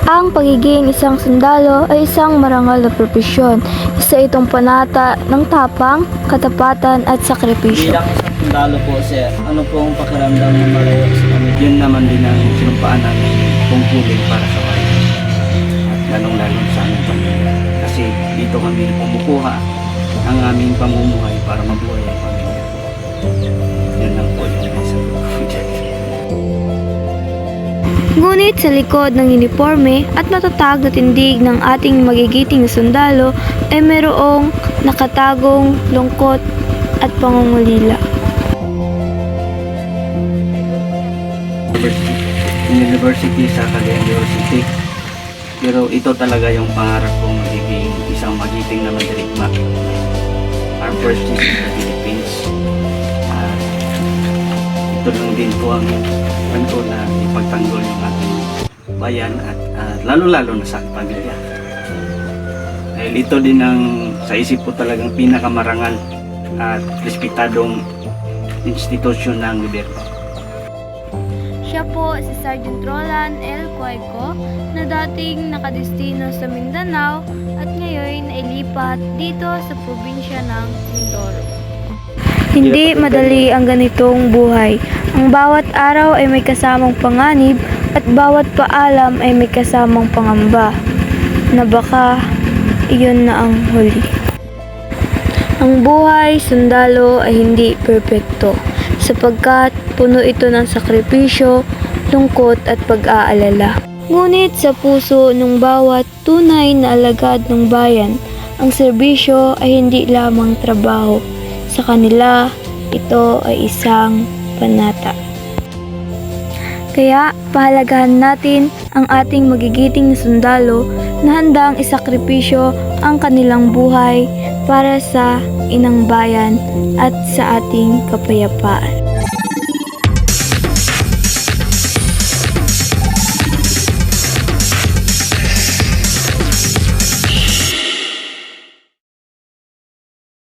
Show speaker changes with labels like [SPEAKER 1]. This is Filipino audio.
[SPEAKER 1] Ang pagiging isang sundalo ay isang marangal na propesyon. Isa itong panata ng tapang, katapatan at sakripisyo.
[SPEAKER 2] Bilang isang sundalo po, sir, ano po ang pakiramdam ng malayo sa kami? Yun naman din ang sinumpaan namin tungkulin para sa bayan. At lalong-lalo sa aming pamilya. Kasi dito kami pumukuha ang aming pamumuhay para mabuhay ang pamilya. Yan lang po yung nasa project.
[SPEAKER 1] Ngunit sa likod ng uniforme at matatag na tindig ng ating magigiting na sundalo ay mayroong nakatagong lungkot at pangungulila.
[SPEAKER 2] University sa Cagayan de Oro City. Pero ito talaga yung pangarap kong magiging isang magiting na mandirigma. Armed Forces of the Philippines. Ito lang din po ang ko na ipagtanggol yung ating bayan at lalo-lalo na sa pamilya. Dahil ito din ang sa isip ko talagang pinakamarangal at respetadong institusyon ng gobyerno.
[SPEAKER 1] Siya po si Sergeant Roland L. Cueco na dating nakadestino sa Mindanao at ngayon ay lipat dito sa probinsya ng Mindoro. Hindi madali ang ganitong buhay. Ang bawat araw ay may kasamang panganib at bawat paalam ay may kasamang pangamba na baka iyon na ang huli. Ang buhay sundalo ay hindi perpekto sapagkat puno ito ng sakripisyo, lungkot at pag-aalala. Ngunit sa puso ng bawat tunay na alagad ng bayan, ang serbisyo ay hindi lamang trabaho. Sa kanila, ito ay isang panata. Kaya, pahalagahan natin ang ating magigiting na sundalo na handang isakripisyo ang kanilang buhay para sa inang bayan at sa ating kapayapaan.